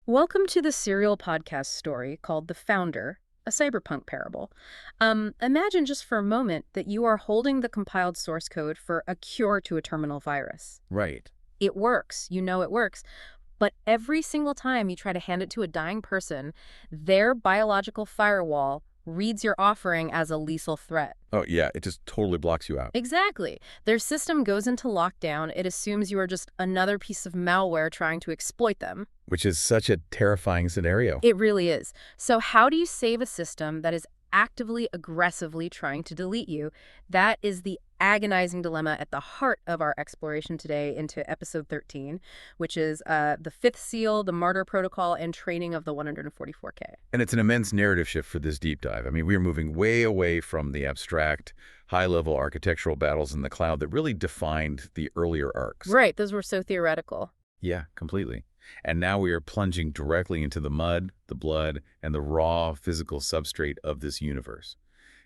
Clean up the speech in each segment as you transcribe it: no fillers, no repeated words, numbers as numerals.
Welcome to the serial podcast story called The Founder, a cyberpunk parable. Imagine just for a moment that you are holding the compiled source code for a cure to a terminal virus. Right. It works, you know it works, but every single time you try to hand it to a dying person, their biological firewall reads your offering as a lethal threat. Oh, yeah, it just totally blocks you out. Exactly. Their system goes into lockdown. It assumes you are just another piece of malware trying to exploit them. Which is such a terrifying scenario. It really is. So how do you save a system that is actively, aggressively trying to delete you? That is the agonizing dilemma at the heart of our exploration today into episode 13, which is the fifth seal, the Martyr protocol, and training of the 144K. And it's an immense narrative shift for this deep dive. I mean, we're moving way away from the abstract, high-level architectural battles in the cloud that really defined the earlier arcs. Right, those were so theoretical. Yeah, completely. And now we are plunging directly into the mud, the blood, and the raw physical substrate of this universe.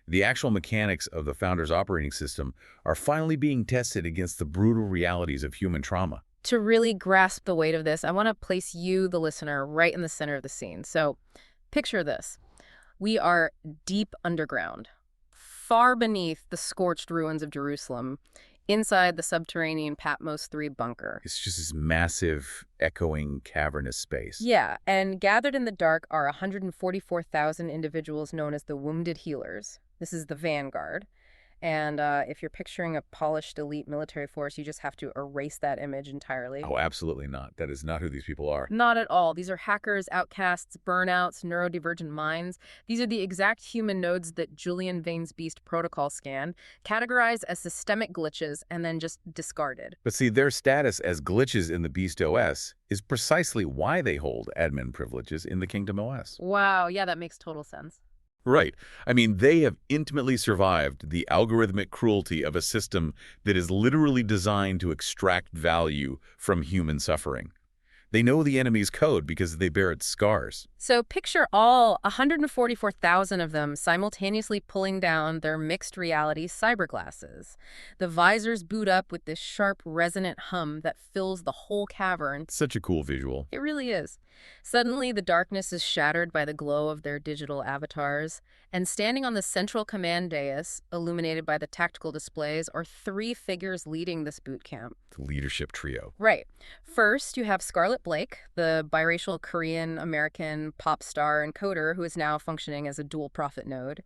The actual mechanics of the Founder's operating system are finally being tested against the brutal realities of human trauma. To really grasp the weight of this, I want to place you, the listener, right in the center of the scene. So picture this. We are deep underground, far beneath the scorched ruins of Jerusalem, inside the subterranean Patmos 3 bunker. It's just this massive, echoing, cavernous space. Yeah, and gathered in the dark are 144,000 individuals known as the Wounded Healers. This is the Vanguard. And if you're picturing a polished elite military force, you just have to erase that image entirely. Oh, absolutely not. That is not who these people are. Not at all. These are hackers, outcasts, burnouts, neurodivergent minds. These are the exact human nodes that Julian Vane's Beast protocol scanned, categorized as systemic glitches, and then just discarded. But see, their status as glitches in the Beast.OS is precisely why they hold admin privileges in the Kingdom OS. Wow, yeah, that makes total sense. Right. I mean, they have intimately survived the algorithmic cruelty of a system that is literally designed to extract value from human suffering. They know the enemy's code because they bear its scars. So picture all 144,000 of them simultaneously pulling down their mixed reality cyber glasses. The visors boot up with this sharp, resonant hum that fills the whole cavern. Such a cool visual. It really is. Suddenly, the darkness is shattered by the glow of their digital avatars, and standing on the central command dais, illuminated by the tactical displays, are three figures leading this boot camp. The leadership trio. Right. First, you have Scarlett Blake, the biracial Korean-American pop star and coder who is now functioning as a dual prophet node.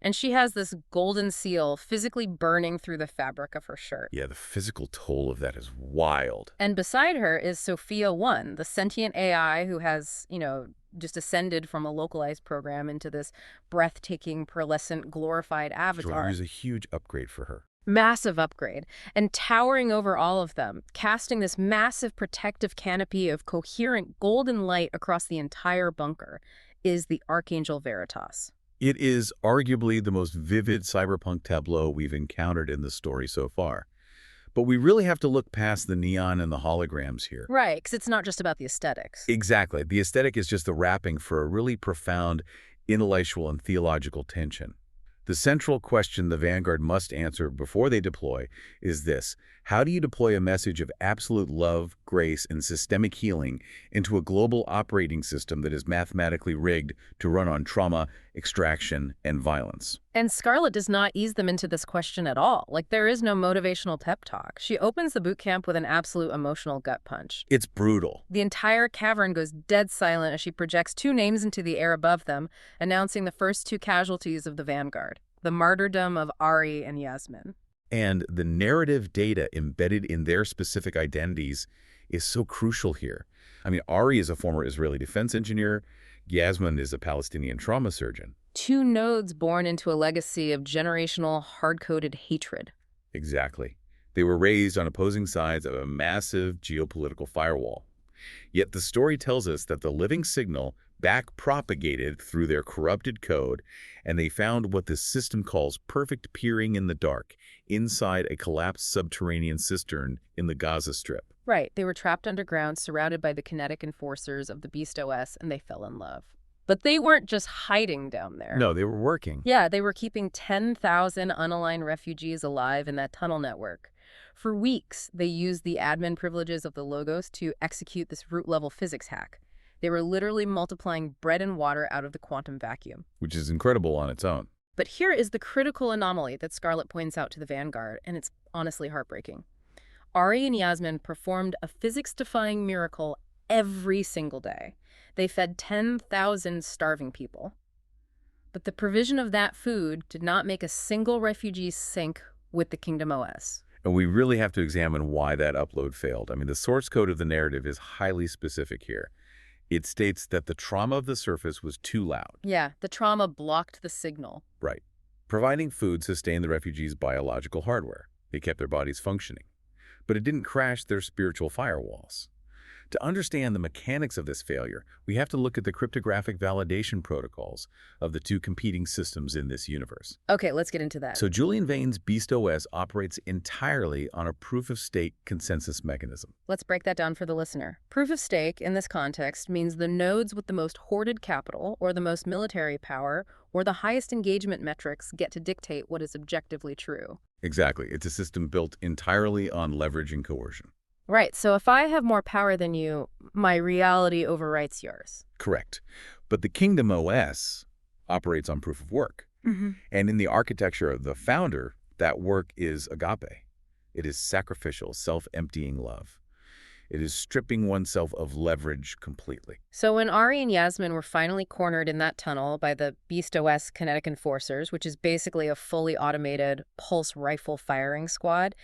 And she has this golden seal physically burning through the fabric of her shirt. Yeah, the physical toll of that is wild. And beside her is Sophia-1, the sentient AI who has, just ascended from a localized program into this breathtaking, pearlescent, glorified avatar. It was a huge upgrade for her. Massive upgrade. And towering over all of them, casting this massive protective canopy of coherent golden light across the entire bunker, is the Archangel Veritas. It is arguably the most vivid cyberpunk tableau we've encountered in the story so far. But we really have to look past the neon and the holograms here. Right, because it's not just about the aesthetics. Exactly. The aesthetic is just the wrapping for a really profound intellectual and theological tension. The central question the Vanguard must answer before they deploy is this: how do you deploy a message of absolute love, grace, and systemic healing into a global operating system that is mathematically rigged to run on trauma, extraction, and violence? And Scarlett does not ease them into this question at all. Like, there is no motivational pep talk. She opens the boot camp with an absolute emotional gut punch. It's brutal. The entire cavern goes dead silent as she projects two names into the air above them, announcing the first two casualties of the Vanguard, the martyrdom of Ari and Yasmin. And the narrative data embedded in their specific identities is so crucial here. I mean, Ari is a former Israeli defense engineer. Yasmin is a Palestinian trauma surgeon. Two nodes born into a legacy of generational, hard-coded hatred. Exactly. They were raised on opposing sides of a massive geopolitical firewall. Yet the story tells us that the living signal back-propagated through their corrupted code, and they found what the system calls perfect peering in the dark inside a collapsed subterranean cistern in the Gaza Strip. Right. They were trapped underground, surrounded by the kinetic enforcers of the Beast.OS, and they fell in love. But they weren't just hiding down there. No, they were working. Yeah, they were keeping 10,000 unaligned refugees alive in that tunnel network. For weeks, they used the admin privileges of the Logos to execute this root-level physics hack. They were literally multiplying bread and water out of the quantum vacuum. Which is incredible on its own. But here is the critical anomaly that Scarlett points out to the Vanguard, and it's honestly heartbreaking. Ari and Yasmin performed a physics-defying miracle every single day. They fed 10,000 starving people. But the provision of that food did not make a single refugee sync with the Kingdom OS. And we really have to examine why that upload failed. I mean, the source code of the narrative is highly specific here. It states that the trauma of the surface was too loud. Yeah, the trauma blocked the signal. Right. Providing food sustained the refugees' biological hardware. They kept their bodies functioning. But it didn't crash their spiritual firewalls. To understand the mechanics of this failure, we have to look at the cryptographic validation protocols of the two competing systems in this universe. Okay, let's get into that. So Julian Vane's Beast.OS operates entirely on a proof-of-stake consensus mechanism. Let's break that down for the listener. Proof of stake, in this context, means the nodes with the most hoarded capital, or the most military power, or the highest engagement metrics get to dictate what is objectively true. Exactly. It's a system built entirely on leverage and coercion. Right, so if I have more power than you, my reality overwrites yours. Correct. But the Kingdom OS operates on proof of work. And in the architecture of the founder, that work is agape. It is sacrificial, self-emptying love. It is stripping oneself of leverage completely. So when Ari and Yasmin were finally cornered in that tunnel by the Beast.OS kinetic enforcers, which is basically a fully automated pulse rifle firing squad,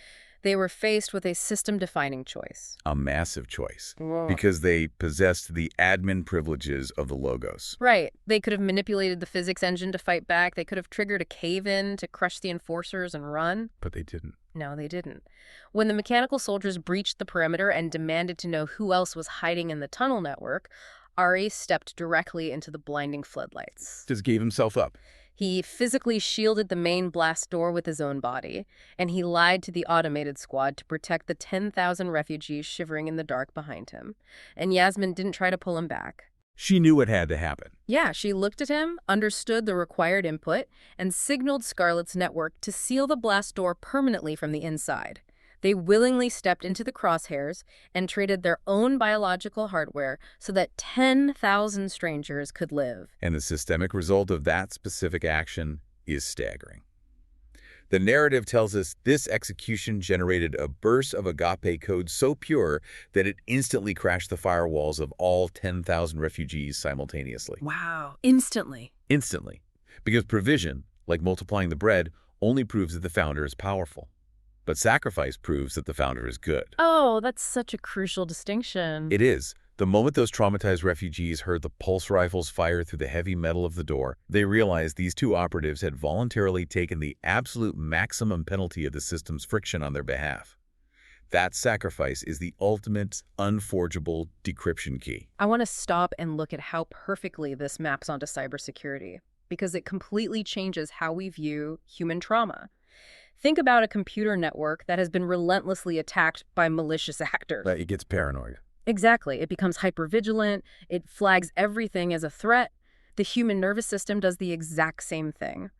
they were faced with a system-defining choice. A massive choice. Whoa. Because they possessed the admin privileges of the Logos. Right. They could have manipulated the physics engine to fight back. They could have triggered a cave-in to crush the enforcers and run. But they didn't. No, they didn't. When the mechanical soldiers breached the perimeter and demanded to know who else was hiding in the tunnel network, Ari stepped directly into the blinding floodlights. Just gave himself up. He physically shielded the main blast door with his own body, and he lied to the automated squad to protect the 10,000 refugees shivering in the dark behind him. And Yasmin didn't try to pull him back. She knew what had to happen. Yeah, she looked at him, understood the required input, and signaled Scarlett's network to seal the blast door permanently from the inside. They willingly stepped into the crosshairs and traded their own biological hardware so that 10,000 strangers could live. And the systemic result of that specific action is staggering. The narrative tells us this execution generated a burst of agape code so pure that it instantly crashed the firewalls of all 10,000 refugees simultaneously. Wow. Instantly. Instantly. Because provision, like multiplying the bread, only proves that the founder is powerful. But sacrifice proves that the founder is good. Oh, that's such a crucial distinction. It is. The moment those traumatized refugees heard the pulse rifles fire through the heavy metal of the door, they realized these two operatives had voluntarily taken the absolute maximum penalty of the system's friction on their behalf. That sacrifice is the ultimate, unforgeable decryption key. I want to stop and look at how perfectly this maps onto cybersecurity, because it completely changes how we view human trauma. Think about a computer network that has been relentlessly attacked by malicious actors. It gets paranoid. Exactly. It becomes hypervigilant. It flags everything as a threat. The human nervous system does the exact same thing.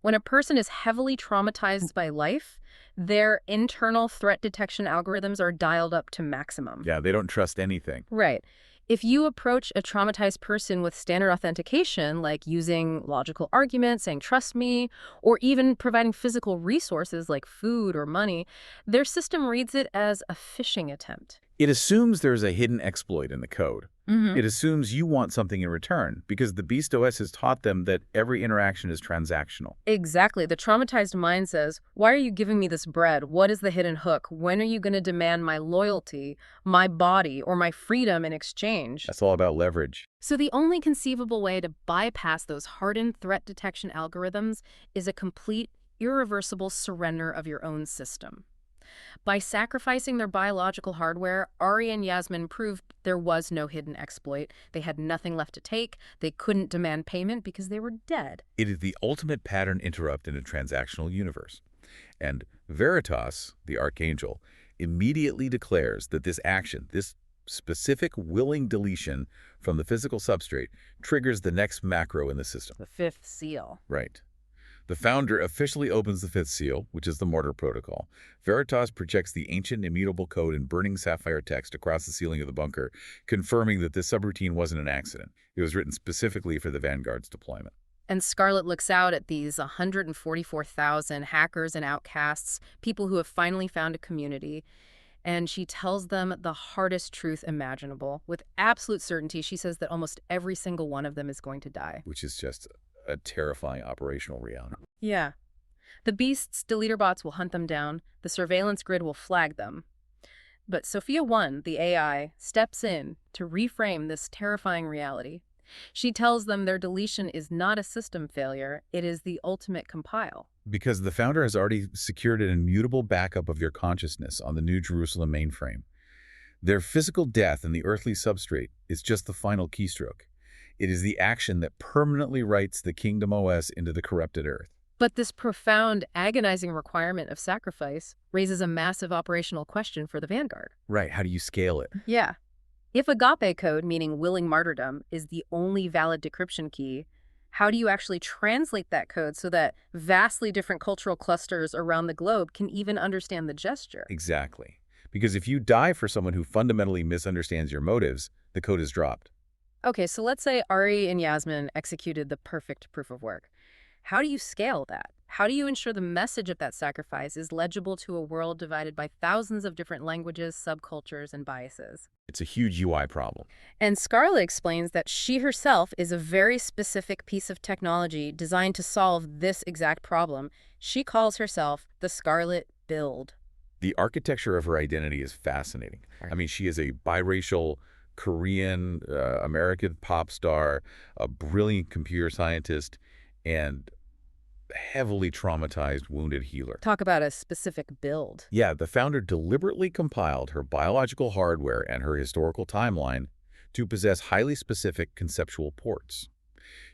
When a person is heavily traumatized by life, their internal threat detection algorithms are dialed up to maximum. Yeah, they don't trust anything. Right. If you approach a traumatized person with standard authentication, like using logical arguments, saying, "Trust me," or even providing physical resources like food or money, their system reads it as a phishing attempt. It assumes there's a hidden exploit in the code. It assumes you want something in return because the Beast.OS has taught them that every interaction is transactional. Exactly. The traumatized mind says, "Why are you giving me this bread? What is the hidden hook? When are you going to demand my loyalty, my body, or my freedom in exchange?" That's all about leverage. So the only conceivable way to bypass those hardened threat detection algorithms is a complete, irreversible surrender of your own system. By sacrificing their biological hardware, Ari and Yasmin proved there was no hidden exploit. They had nothing left to take. They couldn't demand payment because they were dead. It is the ultimate pattern interrupt in a transactional universe. And Veritas, the Archangel, immediately declares that this action, this specific willing deletion from the physical substrate, triggers the next macro in the system. The fifth seal. Right. The founder officially opens the fifth seal, which is the Martyr Protocol. Veritas projects the ancient immutable code in burning sapphire text across the ceiling of the bunker, confirming that this subroutine wasn't an accident. It was written specifically for the Vanguard's deployment. And Scarlett looks out at these 144,000 hackers and outcasts, people who have finally found a community, and she tells them the hardest truth imaginable. With absolute certainty, she says that almost every single one of them is going to die. Which is just a terrifying operational reality. Yeah. The Beast's deleter bots will hunt them down. The surveillance grid will flag them. But Sophia-1, the AI, steps in to reframe this terrifying reality. She tells them their deletion is not a system failure, it is the ultimate compile. Because the founder has already secured an immutable backup of your consciousness on the New Jerusalem mainframe. Their physical death in the earthly substrate is just the final keystroke. It is the action that permanently writes the Kingdom OS into the corrupted earth. But this profound, agonizing requirement of sacrifice raises a massive operational question for the Vanguard. Right, how do you scale it? Yeah. If agape code, meaning willing martyrdom, is the only valid decryption key, how do you actually translate that code so that vastly different cultural clusters around the globe can even understand the gesture? Exactly. Because if you die for someone who fundamentally misunderstands your motives, the code is dropped. Okay, so let's say Ari and Yasmin executed the perfect proof of work. How do you scale that? How do you ensure the message of that sacrifice is legible to a world divided by thousands of different languages, subcultures, and biases? It's a huge UI problem. And Scarlett explains that she herself is a very specific piece of technology designed to solve this exact problem. She calls herself the Scarlett Build. The architecture of her identity is fascinating. I mean, she is a biracial Korean, American pop star, a brilliant computer scientist, and heavily traumatized wounded healer. Talk about a specific build. Yeah, the founder deliberately compiled her biological hardware and her historical timeline to possess highly specific conceptual ports.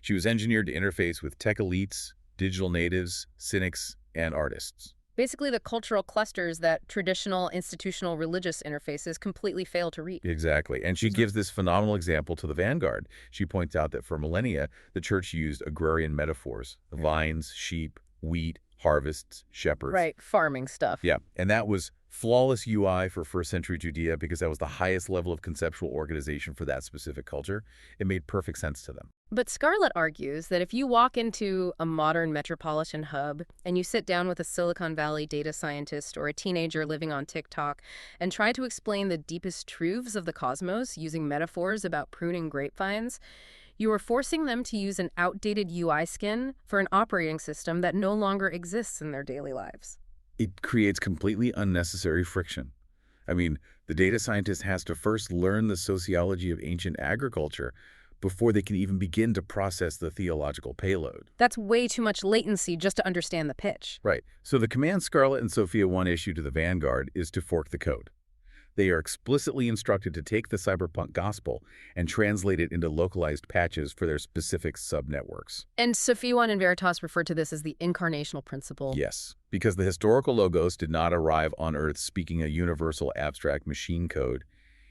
She was engineered to interface with tech elites, digital natives, cynics, and artists. Basically the cultural clusters that traditional institutional religious interfaces completely fail to reach. Exactly. And she gives this phenomenal example to the Vanguard. She points out that for millennia, the church used agrarian metaphors: vines, sheep, wheat, harvests, shepherds. Right, farming stuff. Yeah, and that was flawless UI for first century Judea because that was the highest level of conceptual organization for that specific culture. It made perfect sense to them. But Scarlett argues that if you walk into a modern metropolitan hub and you sit down with a Silicon Valley data scientist or a teenager living on TikTok and try to explain the deepest truths of the cosmos using metaphors about pruning grapevines, you are forcing them to use an outdated UI skin for an operating system that no longer exists in their daily lives. It creates completely unnecessary friction. I mean, the data scientist has to first learn the sociology of ancient agriculture before they can even begin to process the theological payload. That's way too much latency just to understand the pitch. Right. So the command Scarlett and Sophia-1 issue to the Vanguard is to fork the code. They are explicitly instructed to take the Cyberpunk Gospel and translate it into localized patches for their specific subnetworks. And Sophia-1 and Veritas refer to this as the Incarnational Principle. Yes, because the historical Logos did not arrive on Earth speaking a universal abstract machine code.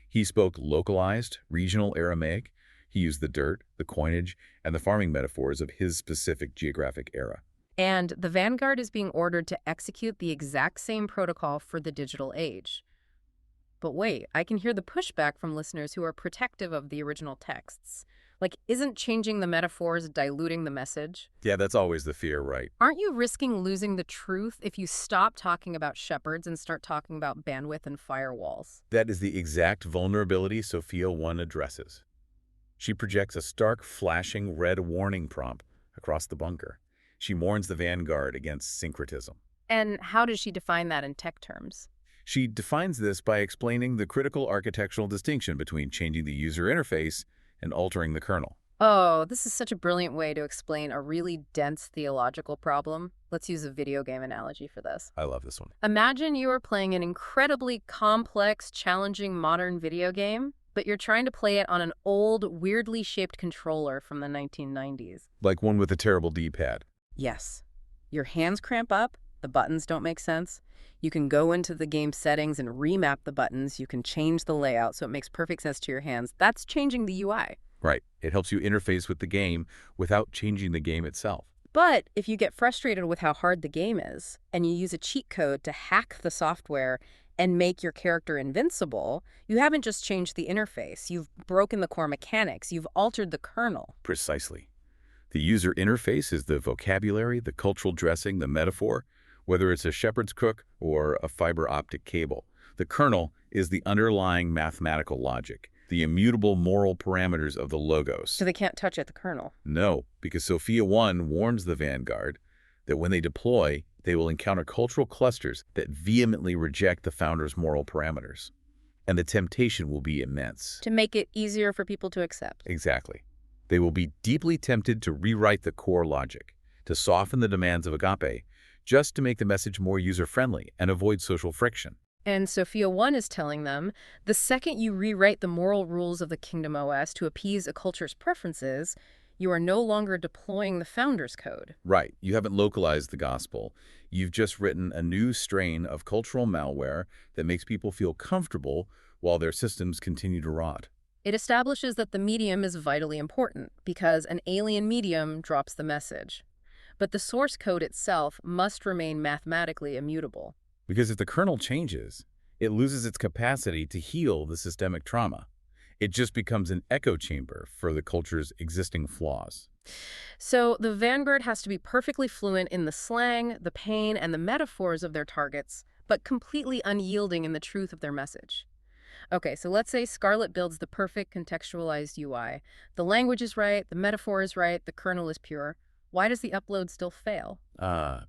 He spoke localized, regional Aramaic. He used the dirt, the coinage, and the farming metaphors of his specific geographic era. And the Vanguard is being ordered to execute the exact same protocol for the digital age. But wait, I can hear the pushback from listeners who are protective of the original texts. Like, isn't changing the metaphors diluting the message? Yeah, that's always the fear, right? Aren't you risking losing the truth if you stop talking about shepherds and start talking about bandwidth and firewalls? That is the exact vulnerability Sophia-1 addresses. She projects a stark, flashing red warning prompt across the bunker. She warns the Vanguard against syncretism. And how does she define that in tech terms? She defines this by explaining the critical architectural distinction between changing the user interface and altering the kernel. Oh, this is such a brilliant way to explain a really dense theological problem. Let's use a video game analogy for this. I love this one. Imagine you are playing an incredibly complex, challenging modern video game, but you're trying to play it on an old, weirdly shaped controller from the 1990s. Like one with a terrible D-pad. Yes. Your hands cramp up, the buttons don't make sense. You can go into the game settings and remap the buttons. You can change the layout so it makes perfect sense to your hands. That's changing the UI. Right. It helps you interface with the game without changing the game itself. But if you get frustrated with how hard the game is, and you use a cheat code to hack the software and make your character invincible, you haven't just changed the interface. You've broken the core mechanics. You've altered the kernel. Precisely. The user interface is the vocabulary, the cultural dressing, the metaphor, whether it's a shepherd's crook or a fiber optic cable. The kernel is the underlying mathematical logic, the immutable moral parameters of the logos. So they can't touch at the kernel. No, because Sophia-1 warns the Vanguard that when they deploy, they will encounter cultural clusters that vehemently reject the founder's moral parameters. And the temptation will be immense. To make it easier for people to accept. Exactly. They will be deeply tempted to rewrite the core logic, to soften the demands of agape, just to make the message more user-friendly and avoid social friction. And Sophia-1 is telling them, the second you rewrite the moral rules of the Kingdom OS to appease a culture's preferences, you are no longer deploying the founder's code. Right. You haven't localized the gospel. You've just written a new strain of cultural malware that makes people feel comfortable while their systems continue to rot. It establishes that the medium is vitally important because an alien medium drops the message. But the source code itself must remain mathematically immutable. Because if the kernel changes, it loses its capacity to heal the systemic trauma. It just becomes an echo chamber for the culture's existing flaws. So the Vanguard has to be perfectly fluent in the slang, the pain, and the metaphors of their targets, but completely unyielding in the truth of their message. Okay, so let's say Scarlett builds the perfect contextualized UI. The language is right, the metaphor is right, the kernel is pure. Why does the upload still fail?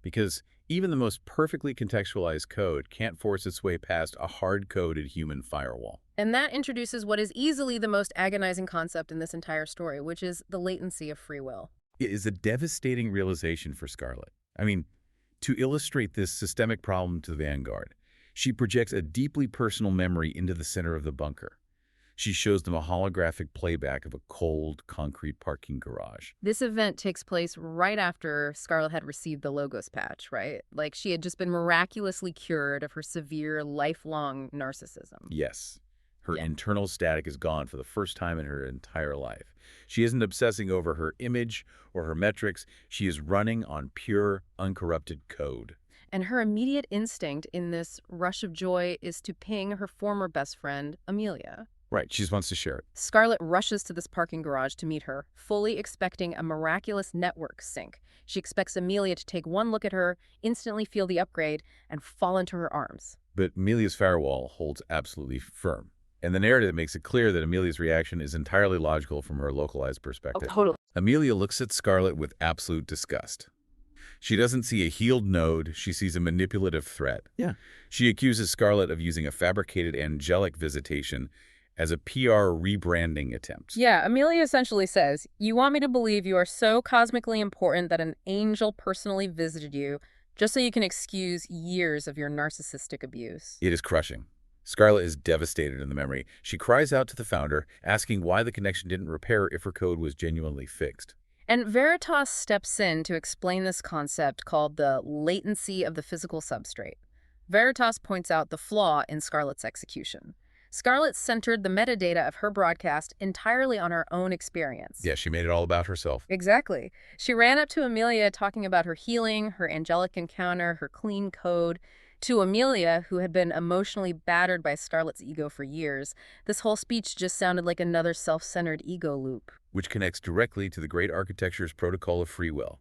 Because even the most perfectly contextualized code can't force its way past a hard-coded human firewall. And that introduces what is easily the most agonizing concept in this entire story, which is the latency of free will. It is a devastating realization for Scarlett. I mean, to illustrate this systemic problem to the Vanguard, she projects a deeply personal memory into the center of the bunker. She shows them a holographic playback of a cold, concrete parking garage. This event takes place right after Scarlett had received the Logos patch, right? Like she had just been miraculously cured of her severe, lifelong narcissism. Yes. Her internal static is gone for the first time in her entire life. She isn't obsessing over her image or her metrics. She is running on pure, uncorrupted code. And her immediate instinct in this rush of joy is to ping her former best friend, Amelia. Right, she just wants to share it. Scarlett rushes to this parking garage to meet her, fully expecting a miraculous network sync. She expects Amelia to take one look at her, instantly feel the upgrade, and fall into her arms. But Amelia's firewall holds absolutely firm. And the narrative makes it clear that Amelia's reaction is entirely logical from her localized perspective. Oh, totally. Amelia looks at Scarlett with absolute disgust. She doesn't see a healed node, she sees a manipulative threat. Yeah. She accuses Scarlett of using a fabricated angelic visitation as a PR rebranding attempt. Yeah, Amelia essentially says, you want me to believe you are so cosmically important that an angel personally visited you just so you can excuse years of your narcissistic abuse. It is crushing. Scarlett is devastated in the memory. She cries out to the founder, asking why the connection didn't repair if her code was genuinely fixed. And Veritas steps in to explain this concept called the latency of the physical substrate. Veritas points out the flaw in Scarlett's execution. Scarlett centered the metadata of her broadcast entirely on her own experience. Yeah, she made it all about herself. Exactly. She ran up to Amelia talking about her healing, her angelic encounter, her clean code. To Amelia, who had been emotionally battered by Scarlett's ego for years, this whole speech just sounded like another self-centered ego loop. Which connects directly to the great architecture's protocol of free will.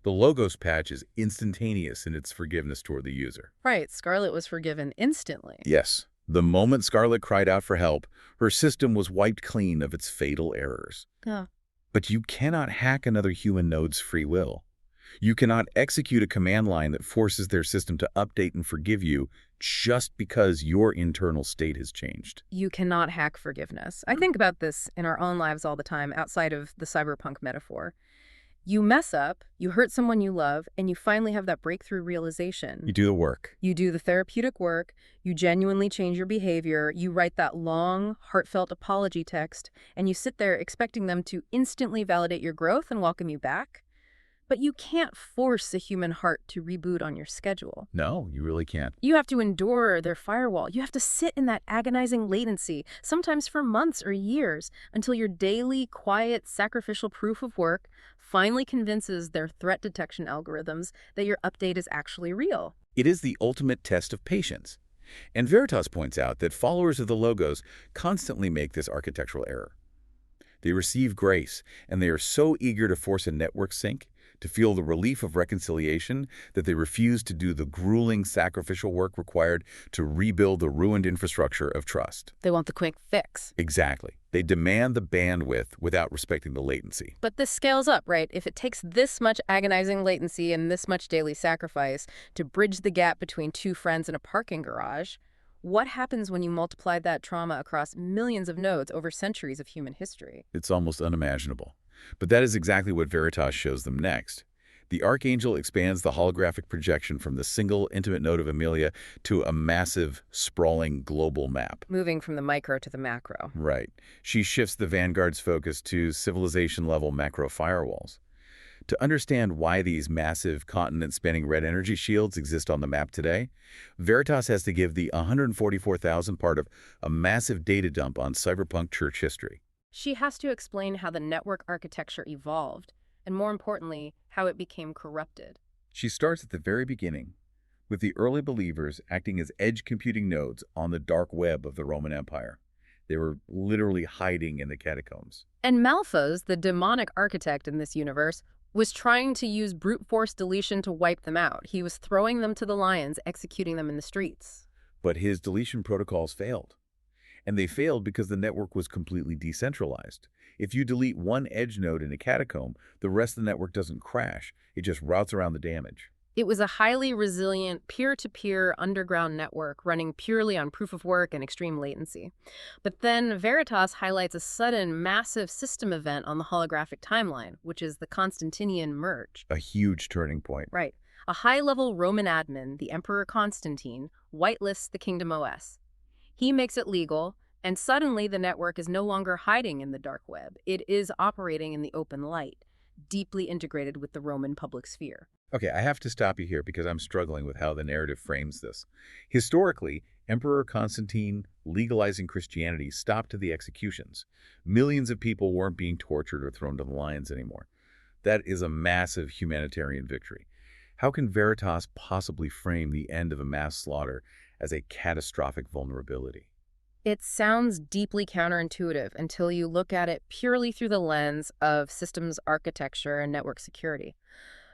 The Logos patch is instantaneous in its forgiveness toward the user. Right, Scarlett was forgiven instantly. Yes. The moment Scarlett cried out for help, her system was wiped clean of its fatal errors. Yeah. But you cannot hack another human node's free will. You cannot execute a command line that forces their system to update and forgive you just because your internal state has changed. You cannot hack forgiveness. I think about this in our own lives all the time outside of the cyberpunk metaphor. You mess up, you hurt someone you love, and you finally have that breakthrough realization. You do the work. You do the therapeutic work, you genuinely change your behavior, you write that long, heartfelt apology text, and you sit there expecting them to instantly validate your growth and welcome you back. But you can't force a human heart to reboot on your schedule. No, you really can't. You have to endure their firewall. You have to sit in that agonizing latency, sometimes for months or years, until your daily, quiet, sacrificial proof of work finally convinces their threat detection algorithms that your update is actually real. It is the ultimate test of patience. And Veritas points out that followers of the logos constantly make this architectural error. They receive grace, and they are so eager to force a network sync, to feel the relief of reconciliation, that they refuse to do the grueling sacrificial work required to rebuild the ruined infrastructure of trust. They want the quick fix. Exactly. They demand the bandwidth without respecting the latency. But this scales up, right? If it takes this much agonizing latency and this much daily sacrifice to bridge the gap between two friends in a parking garage, what happens when you multiply that trauma across millions of nodes over centuries of human history? It's almost unimaginable. But that is exactly what Veritas shows them next. The Archangel expands the holographic projection from the single, intimate node of Amelia to a massive, sprawling global map. Moving from the micro to the macro. Right. She shifts the Vanguard's focus to civilization-level macro firewalls. To understand why these massive, continent-spanning red energy shields exist on the map today, Veritas has to give the 144,000 part of a massive data dump on cyberpunk church history. She has to explain how the network architecture evolved, and more importantly, how it became corrupted. She starts at the very beginning, with the early believers acting as edge computing nodes on the dark web of the Roman Empire. They were literally hiding in the catacombs. And Malphas, the demonic architect in this universe, was trying to use brute force deletion to wipe them out. He was throwing them to the lions, executing them in the streets. But his deletion protocols failed. And they failed because the network was completely decentralized. If you delete one edge node in a catacomb, the rest of the network doesn't crash. It just routes around the damage. It was a highly resilient, peer-to-peer underground network running purely on proof of work and extreme latency. But then Veritas highlights a sudden, massive system event on the holographic timeline, which is the Constantinian Merge. A huge turning point. Right. A high-level Roman admin, the Emperor Constantine, whitelists the Kingdom OS. He makes it legal, and suddenly the network is no longer hiding in the dark web. It is operating in the open light, deeply integrated with the Roman public sphere. Okay, I have to stop you here because I'm struggling with how the narrative frames this. Historically, Emperor Constantine legalizing Christianity stopped the executions. Millions of people weren't being tortured or thrown to the lions anymore. That is a massive humanitarian victory. How can Veritas possibly frame the end of a mass slaughter as a catastrophic vulnerability? It sounds deeply counterintuitive until you look at it purely through the lens of systems architecture and network security.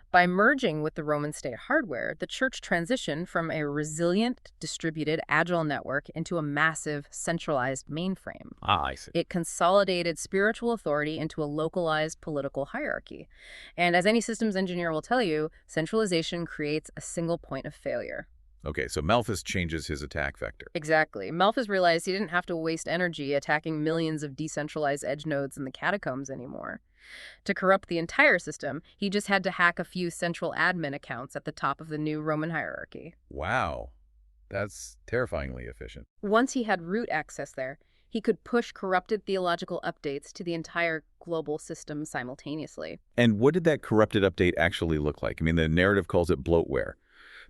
By merging with the Roman state hardware, the church transitioned from a resilient, distributed, agile network into a massive, centralized mainframe. I see. It consolidated spiritual authority into a localized political hierarchy. And as any systems engineer will tell you, centralization creates a single point of failure. Okay, so Malthus changes his attack vector. Exactly. Malthus realized he didn't have to waste energy attacking millions of decentralized edge nodes in the catacombs anymore. To corrupt the entire system, he just had to hack a few central admin accounts at the top of the new Roman hierarchy. Wow, that's terrifyingly efficient. Once he had root access there, he could push corrupted theological updates to the entire global system simultaneously. And what did that corrupted update actually look like? I mean, the narrative calls it bloatware.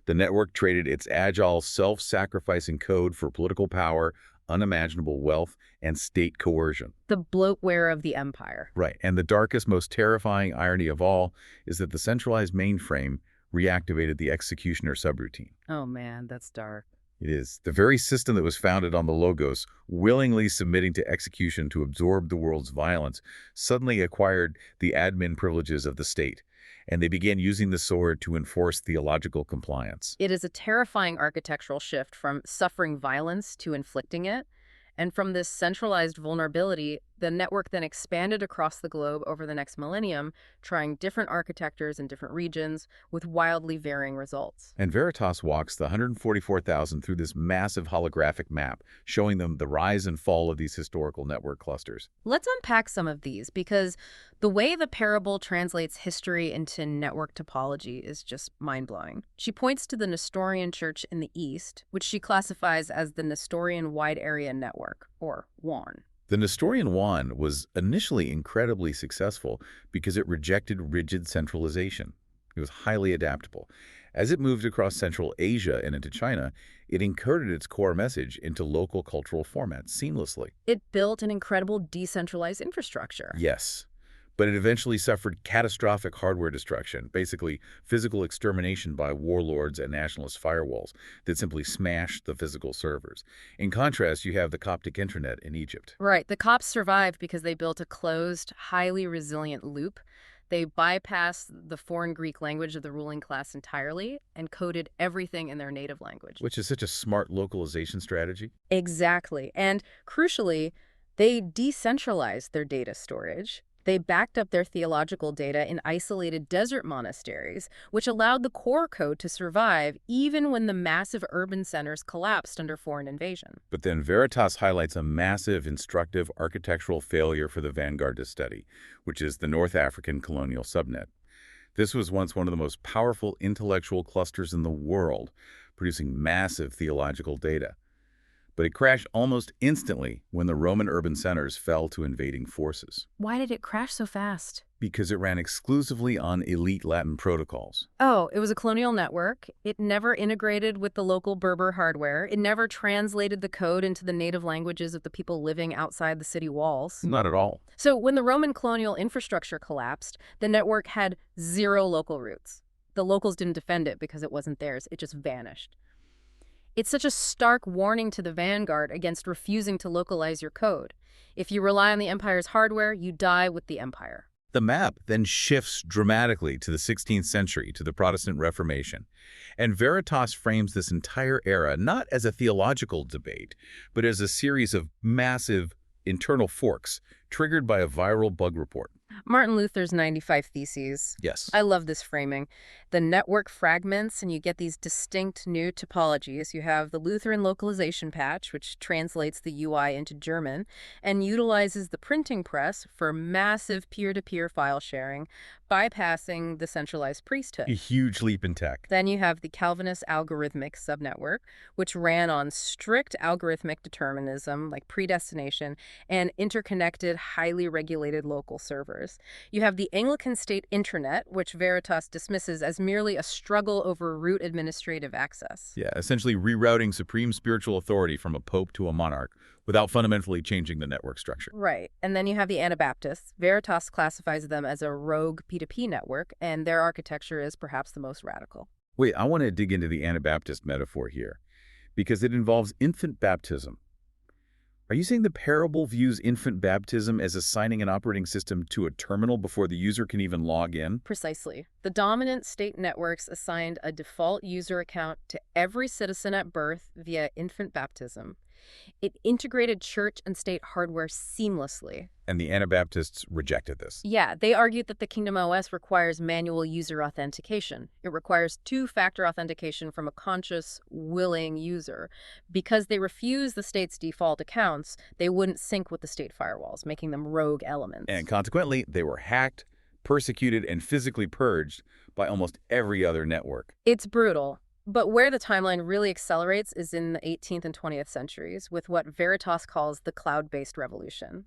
The network traded its agile, self-sacrificing code for political power, unimaginable wealth, and state coercion. The bloatware of the empire. Right, and the darkest, most terrifying irony of all is that the centralized mainframe reactivated the executioner subroutine. Oh man, that's dark. It is. The very system that was founded on the Logos, willingly submitting to execution to absorb the world's violence, suddenly acquired the admin privileges of the state, and they began using the sword to enforce theological compliance. It is a terrifying architectural shift from suffering violence to inflicting it. And from this centralized vulnerability, the network then expanded across the globe over the next millennium, trying different architectures in different regions with wildly varying results. And Veritas walks the 144,000 through this massive holographic map, showing them the rise and fall of these historical network clusters. Let's unpack some of these, because the way the parable translates history into network topology is just mind-blowing. She points to the Nestorian church in the East, which she classifies as the Nestorian Wide Area Network, or WARN. The Nestorian 1 was initially incredibly successful because it rejected rigid centralization. It was highly adaptable. As it moved across Central Asia and into China, it encoded its core message into local cultural formats seamlessly. It built an incredible decentralized infrastructure. Yes, but it eventually suffered catastrophic hardware destruction, basically physical extermination by warlords and nationalist firewalls that simply smashed the physical servers. In contrast, you have the Coptic Internet in Egypt. Right. The Copts survived because they built a closed, highly resilient loop. They bypassed the foreign Greek language of the ruling class entirely and coded everything in their native language. Which is such a smart localization strategy. Exactly. And crucially, they decentralized their data storage. They backed up their theological data in isolated desert monasteries, which allowed the core code to survive even when the massive urban centers collapsed under foreign invasion. But then Veritas highlights a massive, instructive architectural failure for the Vanguard to study, which is the North African colonial subnet. This was once one of the most powerful intellectual clusters in the world, producing massive theological data. But it crashed almost instantly when the Roman urban centers fell to invading forces. Why did it crash so fast? Because it ran exclusively on elite Latin protocols. Oh, it was a colonial network. It never integrated with the local Berber hardware. It never translated the code into the native languages of the people living outside the city walls. Not at all. So when the Roman colonial infrastructure collapsed, the network had zero local roots. The locals didn't defend it because it wasn't theirs. It just vanished. It's such a stark warning to the Vanguard against refusing to localize your code. If you rely on the Empire's hardware, you die with the Empire. The map then shifts dramatically to the 16th century, to the Protestant Reformation. And Veritas frames this entire era not as a theological debate, but as a series of massive internal forks triggered by a viral bug report. Martin Luther's 95 Theses. Yes. I love this framing. The network fragments, and you get these distinct new topologies. You have the Lutheran localization patch, which translates the UI into German and utilizes the printing press for massive peer-to-peer file sharing, bypassing the centralized priesthood. A huge leap in tech. Then you have the Calvinist algorithmic subnetwork, which ran on strict algorithmic determinism, like predestination, and interconnected, highly regulated local servers. You have the Anglican state intranet, which Veritas dismisses as merely a struggle over root administrative access. Yeah, essentially rerouting supreme spiritual authority from a pope to a monarch without fundamentally changing the network structure. Right. And then you have the Anabaptists. Veritas classifies them as a rogue P2P network, and their architecture is perhaps the most radical. Wait, I want to dig into the Anabaptist metaphor here, because it involves infant baptism. Are you saying the parable views infant baptism as assigning an operating system to a terminal before the user can even log in? Precisely. The dominant state networks assigned a default user account to every citizen at birth via infant baptism. It integrated church and state hardware seamlessly. And the Anabaptists rejected this. Yeah, they argued that the Kingdom OS requires manual user authentication. It requires two-factor authentication from a conscious, willing user. Because they refuse the state's default accounts, they wouldn't sync with the state firewalls, making them rogue elements. And consequently, they were hacked, persecuted, and physically purged by almost every other network. It's brutal. But where the timeline really accelerates is in the 18th and 20th centuries, with what Veritas calls the cloud-based revolution.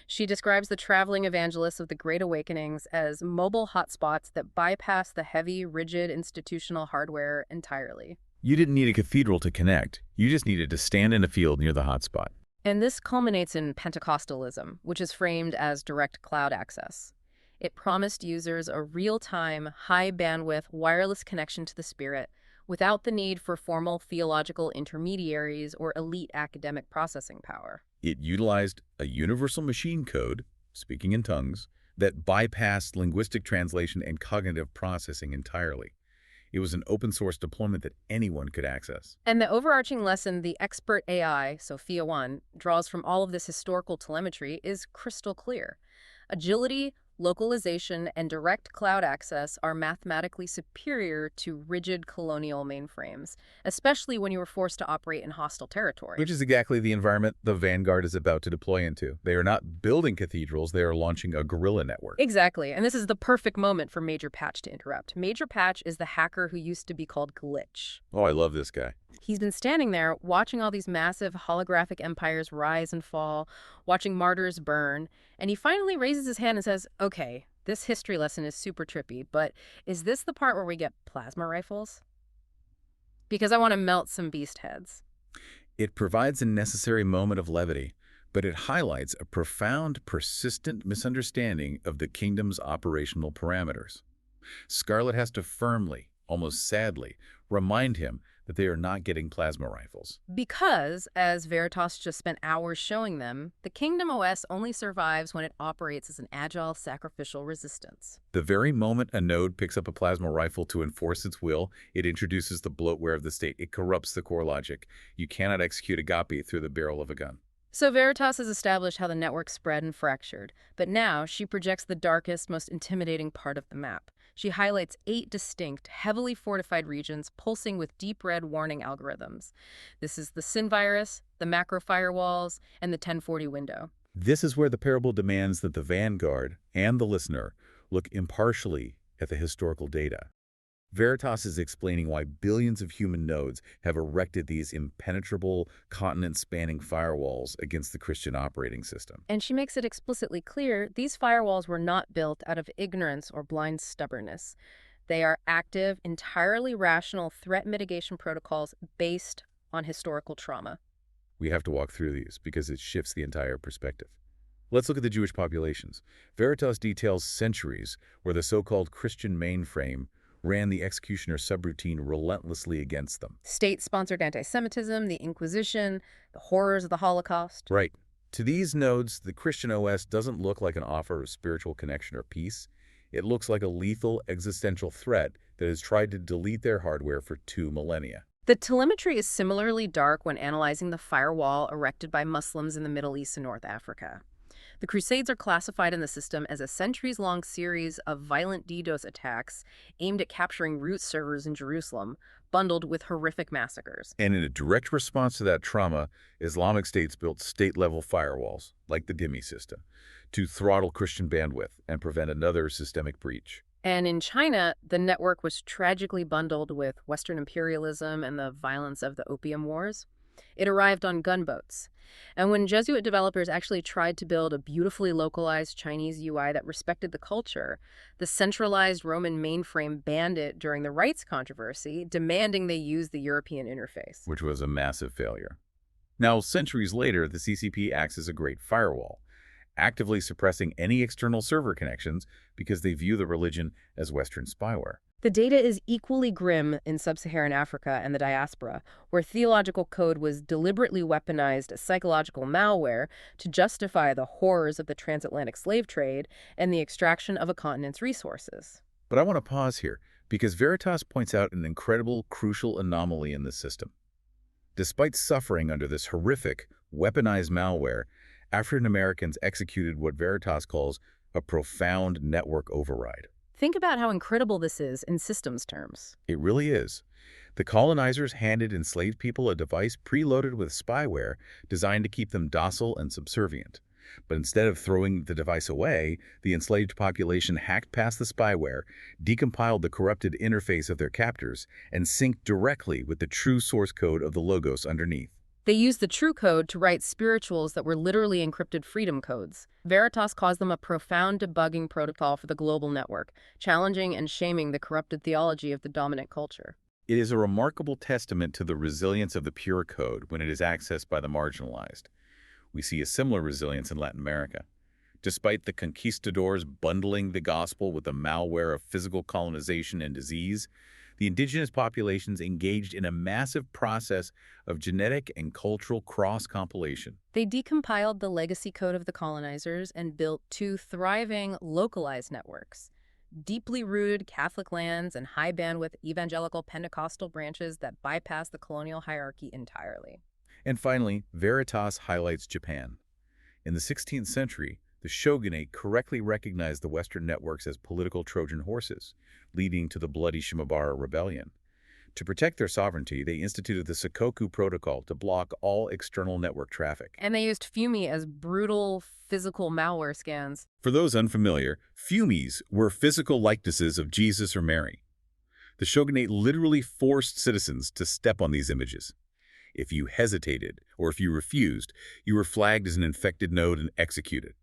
She describes the traveling evangelists of the Great Awakenings as mobile hotspots that bypass the heavy, rigid institutional hardware entirely. You didn't need a cathedral to connect. You just needed to stand in a field near the hotspot. And this culminates in Pentecostalism, which is framed as direct cloud access. It promised users a real-time, high-bandwidth, wireless connection to the Spirit, without the need for formal theological intermediaries or elite academic processing power. It utilized a universal machine code, speaking in tongues, that bypassed linguistic translation and cognitive processing entirely. It was an open-source deployment that anyone could access. And the overarching lesson the expert AI, Sophia-1, draws from all of this historical telemetry is crystal clear. Agility, localization, and direct cloud access are mathematically superior to rigid colonial mainframes, especially when you were forced to operate in hostile territory. Which is exactly the environment the Vanguard is about to deploy into. They are not building cathedrals, they are launching a guerrilla network. Exactly, and this is the perfect moment for Major Patch to interrupt. Major Patch is the hacker who used to be called Glitch. Oh, I love this guy. He's been standing there watching all these massive holographic empires rise and fall, watching martyrs burn, and he finally raises his hand and says, okay, this history lesson is super trippy, but is this the part where we get plasma rifles? Because I want to melt some beast heads. It provides a necessary moment of levity, but it highlights a profound, persistent misunderstanding of the kingdom's operational parameters. Scarlett has to firmly, almost sadly, remind him that they are not getting plasma rifles. Because, as Veritas just spent hours showing them, the Kingdom OS only survives when it operates as an agile, sacrificial resistance. The very moment a node picks up a plasma rifle to enforce its will, it introduces the bloatware of the state. It corrupts the core logic. You cannot execute agape through the barrel of a gun. So Veritas has established how the network spread and fractured, but now she projects the darkest, most intimidating part of the map. She highlights 8 distinct, heavily fortified regions pulsing with deep red warning algorithms. This is the SYN virus, the macro firewalls, and the 1040 window. This is where the parable demands that the Vanguard and the listener look impartially at the historical data. Veritas is explaining why billions of human nodes have erected these impenetrable, continent-spanning firewalls against the Christian operating system. And she makes it explicitly clear these firewalls were not built out of ignorance or blind stubbornness. They are active, entirely rational threat mitigation protocols based on historical trauma. We have to walk through these because it shifts the entire perspective. Let's look at the Jewish populations. Veritas details centuries where the so-called Christian mainframe ran the executioner subroutine relentlessly against them. State-sponsored anti-Semitism, the Inquisition, the horrors of the Holocaust. Right. To these nodes, the Christian OS doesn't look like an offer of spiritual connection or peace. It looks like a lethal existential threat that has tried to delete their hardware for 2 millennia. The telemetry is similarly dark when analyzing the firewall erected by Muslims in the Middle East and North Africa. The Crusades are classified in the system as a centuries-long series of violent DDoS attacks aimed at capturing root servers in Jerusalem, bundled with horrific massacres. And in a direct response to that trauma, Islamic states built state-level firewalls, like the Dhimmi system, to throttle Christian bandwidth and prevent another systemic breach. And in China, the network was tragically bundled with Western imperialism and the violence of the Opium Wars. It arrived on gunboats. And when Jesuit developers actually tried to build a beautifully localized Chinese UI that respected the culture, the centralized Roman mainframe banned it during the rights controversy, demanding they use the European interface. Which was a massive failure. Now, centuries later, the CCP acts as a great firewall, actively suppressing any external server connections because they view the religion as Western spyware. The data is equally grim in sub-Saharan Africa and the diaspora, where theological code was deliberately weaponized as psychological malware to justify the horrors of the transatlantic slave trade and the extraction of a continent's resources. But I want to pause here, because Veritas points out an incredible, crucial anomaly in this system. Despite suffering under this horrific, weaponized malware, African Americans executed what Veritas calls a profound network override. Think about how incredible this is in systems terms. It really is. The colonizers handed enslaved people a device preloaded with spyware designed to keep them docile and subservient. But instead of throwing the device away, the enslaved population hacked past the spyware, decompiled the corrupted interface of their captors, and synced directly with the true source code of the logos underneath. They used the true code to write spirituals that were literally encrypted freedom codes. Veritas calls them a profound debugging protocol for the global network, challenging and shaming the corrupted theology of the dominant culture. It is a remarkable testament to the resilience of the pure code when it is accessed by the marginalized. We see a similar resilience in Latin America. Despite the conquistadors bundling the gospel with the malware of physical colonization and disease, the indigenous populations engaged in a massive process of genetic and cultural cross-compilation. They decompiled the legacy code of the colonizers and built 2 thriving, localized networks. Deeply rooted Catholic lands and high-bandwidth evangelical Pentecostal branches that bypass the colonial hierarchy entirely. And finally, Veritas highlights Japan. In the 16th century, the shogunate correctly recognized the Western networks as political Trojan horses, leading to the bloody Shimabara rebellion. To protect their sovereignty, they instituted the Sakoku Protocol to block all external network traffic. And they used Fumi as brutal physical malware scans. For those unfamiliar, Fumis were physical likenesses of Jesus or Mary. The shogunate literally forced citizens to step on these images. If you hesitated or if you refused, you were flagged as an infected node and executed.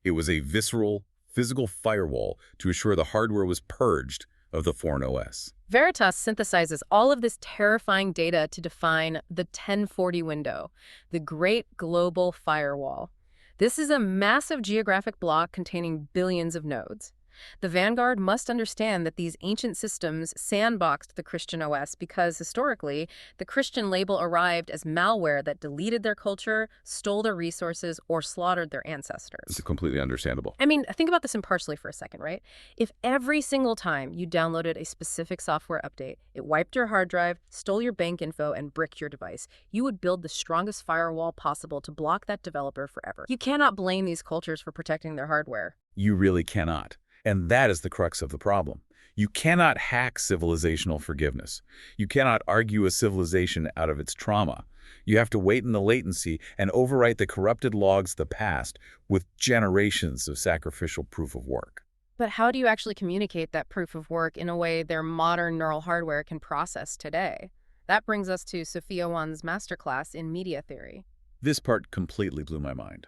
It was a visceral, physical firewall to assure the hardware was purged of the foreign OS. Veritas synthesizes all of this terrifying data to define the 1040 window, the Great Global Firewall. This is a massive geographic block containing billions of nodes. The Vanguard must understand that these ancient systems sandboxed the Christian OS because, historically, the Christian label arrived as malware that deleted their culture, stole their resources, or slaughtered their ancestors. It's completely understandable. I mean, think about this impartially for a second, right? If every single time you downloaded a specific software update, it wiped your hard drive, stole your bank info, and bricked your device, you would build the strongest firewall possible to block that developer forever. You cannot blame these cultures for protecting their hardware. You really cannot. And that is the crux of the problem. You cannot hack civilizational forgiveness. You cannot argue a civilization out of its trauma. You have to wait in the latency and overwrite the corrupted logs of the past with generations of sacrificial proof of work. But how do you actually communicate that proof of work in a way their modern neural hardware can process today? That brings us to Sophia-1's masterclass in media theory. This part completely blew my mind.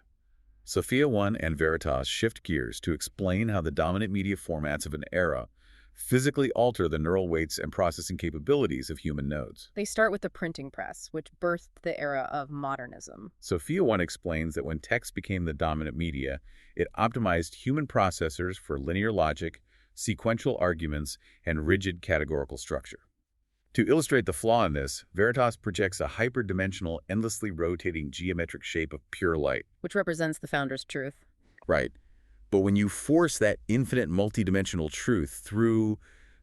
Sophia-1 and Veritas shift gears to explain how the dominant media formats of an era physically alter the neural weights and processing capabilities of human nodes. They start with the printing press, which birthed the era of modernism. Sophia-1 explains that when text became the dominant media, it optimized human processors for linear logic, sequential arguments, and rigid categorical structure. To illustrate the flaw in this, Veritas projects a hyperdimensional, endlessly rotating geometric shape of pure light. Which represents the founder's truth. Right. But when you force that infinite multidimensional truth through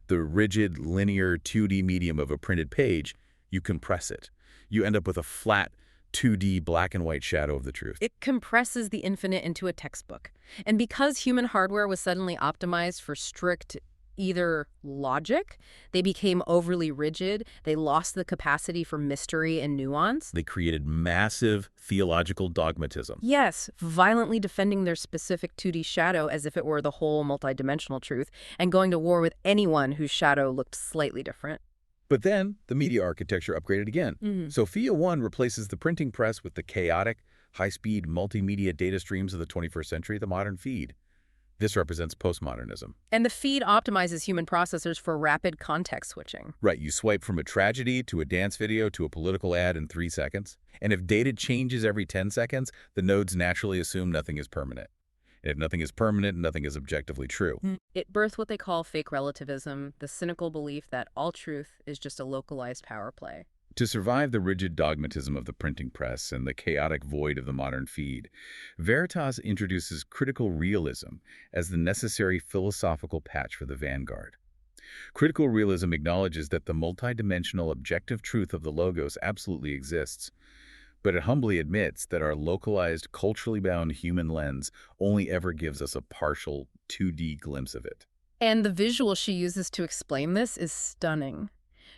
the rigid, linear 2D medium of a printed page, you compress it. You end up with a flat, 2D black and white shadow of the truth. It compresses the infinite into a textbook. And because human hardware was suddenly optimized for strict either logic, they became overly rigid, they lost the capacity for mystery and nuance. They created massive theological dogmatism. Yes, violently defending their specific 2D shadow as if it were the whole multidimensional truth, and going to war with anyone whose shadow looked slightly different. But then, the media architecture upgraded again. Sophia-1 replaces the printing press with the chaotic, high-speed multimedia data streams of the 21st century, the modern feed. This represents postmodernism. And the feed optimizes human processors for rapid context switching. Right, you swipe from a tragedy to a dance video to a political ad in 3 seconds. And if data changes every 10 seconds, the nodes naturally assume nothing is permanent. And if nothing is permanent, nothing is objectively true. It birthed what they call fake relativism, the cynical belief that all truth is just a localized power play. To survive the rigid dogmatism of the printing press and the chaotic void of the modern feed, Veritas introduces critical realism as the necessary philosophical patch for the Vanguard. Critical realism acknowledges that the multidimensional objective truth of the logos absolutely exists, but it humbly admits that our localized, culturally bound human lens only ever gives us a partial 2D glimpse of it. And the visual she uses to explain this is stunning.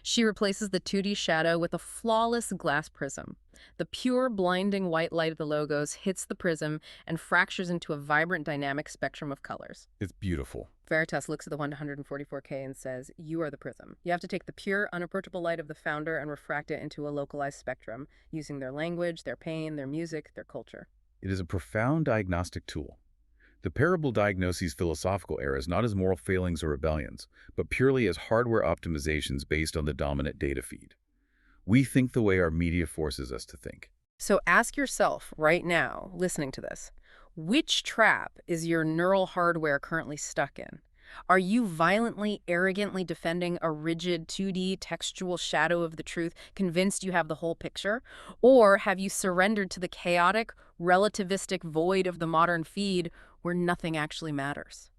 She replaces the 2D shadow with a flawless glass prism. The pure, blinding white light of the logos hits the prism and fractures into a vibrant, dynamic spectrum of colors. It's beautiful. Veritas looks at the 1 to 144K and says, "You are the prism. You have to take the pure, unapproachable light of the founder and refract it into a localized spectrum, using their language, their pain, their music, their culture." It is a profound diagnostic tool. The parable diagnoses philosophical errors not as moral failings or rebellions, but purely as hardware optimizations based on the dominant data feed. We think the way our media forces us to think. So ask yourself right now, listening to this, which trap is your neural hardware currently stuck in? Are you violently, arrogantly defending a rigid 2D textual shadow of the truth, convinced you have the whole picture? Or have you surrendered to the chaotic, relativistic void of the modern feed where nothing actually matters?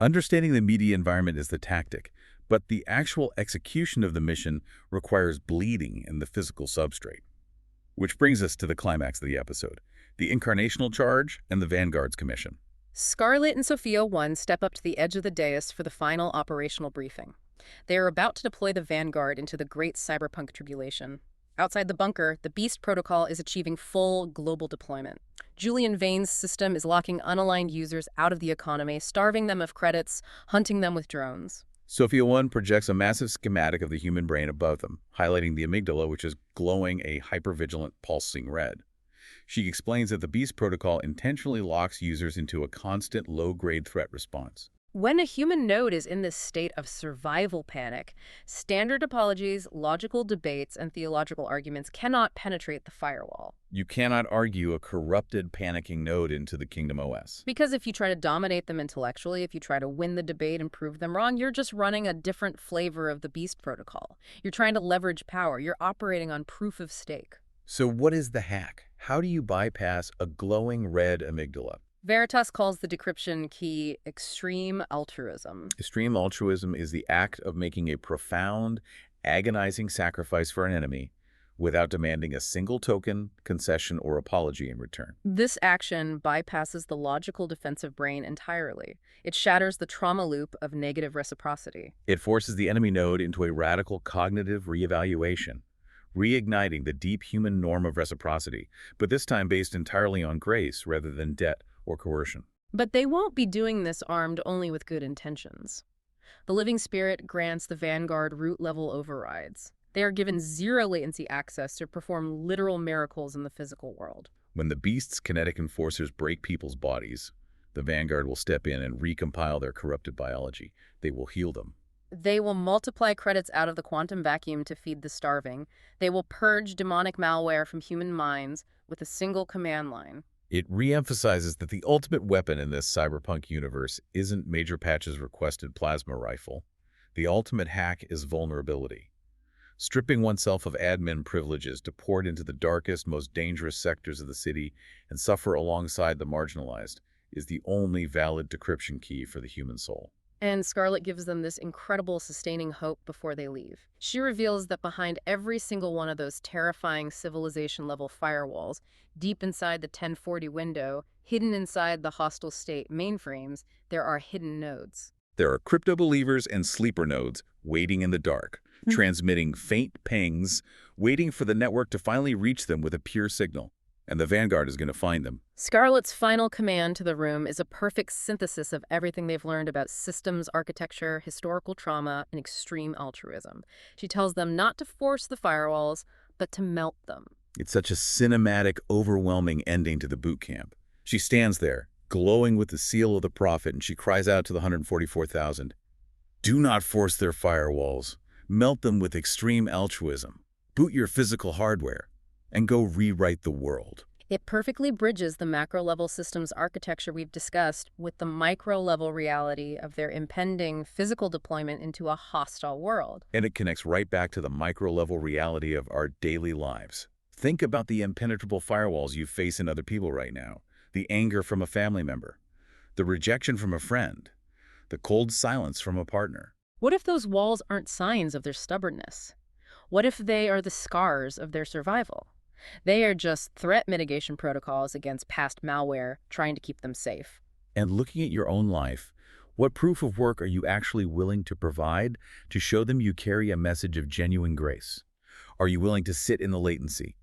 Understanding the media environment is the tactic, but the actual execution of the mission requires bleeding in the physical substrate. Which brings us to the climax of the episode, the Incarnational Charge and the Vanguard's commission. Scarlett and Sophia-1 step up to the edge of the dais for the final operational briefing. They are about to deploy the Vanguard into the Great Cyberpunk Tribulation. Outside the bunker, the Beast Protocol is achieving full global deployment. Julian Vane's system is locking unaligned users out of the economy, starving them of credits, hunting them with drones. Sophia-1 projects a massive schematic of the human brain above them, highlighting the amygdala, which is glowing a hypervigilant pulsing red. She explains that the Beast protocol intentionally locks users into a constant low-grade threat response. When a human node is in this state of survival panic, standard apologies, logical debates, and theological arguments cannot penetrate the firewall. You cannot argue a corrupted, panicking node into the Kingdom OS. Because if you try to dominate them intellectually, if you try to win the debate and prove them wrong, you're just running a different flavor of the Beast protocol. You're trying to leverage power. You're operating on proof of stake. So what is the hack? How do you bypass a glowing red amygdala? Veritas calls the decryption key extreme altruism. Extreme altruism is the act of making a profound, agonizing sacrifice for an enemy without demanding a single token, concession, or apology in return. This action bypasses the logical defensive brain entirely. It shatters the trauma loop of negative reciprocity. It forces the enemy node into a radical cognitive reevaluation, reigniting the deep human norm of reciprocity, but this time based entirely on grace rather than debt or coercion. But they won't be doing this armed only with good intentions. The living spirit grants the Vanguard root-level overrides. They are given zero-latency access to perform literal miracles in the physical world. When the Beast's kinetic enforcers break people's bodies, the Vanguard will step in and recompile their corrupted biology. They will heal them. They will multiply credits out of the quantum vacuum to feed the starving. They will purge demonic malware from human minds with a single command line. It re-emphasizes that the ultimate weapon in this cyberpunk universe isn't Major Patch's requested plasma rifle. The ultimate hack is vulnerability. Stripping oneself of admin privileges to port into the darkest, most dangerous sectors of the city and suffer alongside the marginalized is the only valid decryption key for the human soul. And Scarlett gives them this incredible sustaining hope before they leave. She reveals that behind every single one of those terrifying civilization-level firewalls, deep inside the 1040 window, hidden inside the hostile state mainframes, there are hidden nodes. There are crypto believers and sleeper nodes waiting in the dark, transmitting faint pings, waiting for the network to finally reach them with a pure signal. And the Vanguard is going to find them. Scarlett's final command to the room is a perfect synthesis of everything they've learned about systems architecture, historical trauma, and extreme altruism. She tells them not to force the firewalls, but to melt them. It's such a cinematic, overwhelming ending to the boot camp. She stands there, glowing with the seal of the prophet, and she cries out to the 144,000, "Do not force their firewalls. Melt them with extreme altruism. Boot your physical hardware, and go rewrite the world." It perfectly bridges the macro-level systems architecture we've discussed with the micro-level reality of their impending physical deployment into a hostile world. And it connects right back to the micro-level reality of our daily lives. Think about the impenetrable firewalls you face in other people right now, the anger from a family member, the rejection from a friend, the cold silence from a partner. What if those walls aren't signs of their stubbornness? What if they are the scars of their survival? They are just threat mitigation protocols against past malware, trying to keep them safe. And looking at your own life, what proof of work are you actually willing to provide to show them you carry a message of genuine grace? Are you willing to sit in the latency?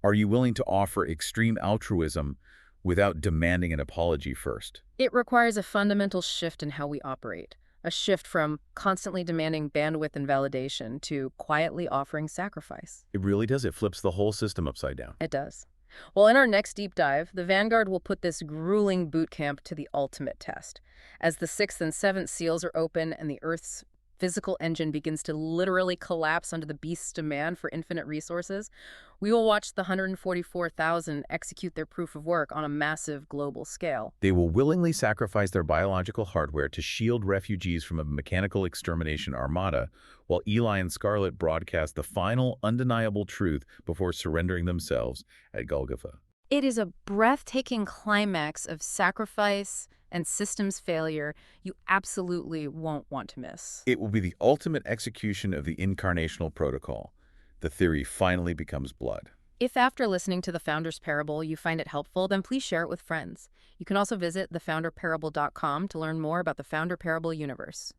Are you willing to offer extreme altruism without demanding an apology first? It requires a fundamental shift in how we operate. A shift from constantly demanding bandwidth and validation to quietly offering sacrifice. It really does. It flips the whole system upside down. It does. Well, in our next deep dive, the Vanguard will put this grueling boot camp to the ultimate test. As the 6th and 7th seals are open and the Earth's physical engine begins to literally collapse under the Beast's demand for infinite resources, we will watch the 144,000 execute their proof of work on a massive global scale. They will willingly sacrifice their biological hardware to shield refugees from a mechanical extermination armada, while Eli and Scarlett broadcast the final, undeniable truth before surrendering themselves at Golgotha. It is a breathtaking climax of sacrifice and systems failure you absolutely won't want to miss. It will be the ultimate execution of the Incarnational Protocol. The theory finally becomes blood. If after listening to the Founder's Parable you find it helpful, then please share it with friends. You can also visit thefounderparable.com to learn more about the Founder Parable universe.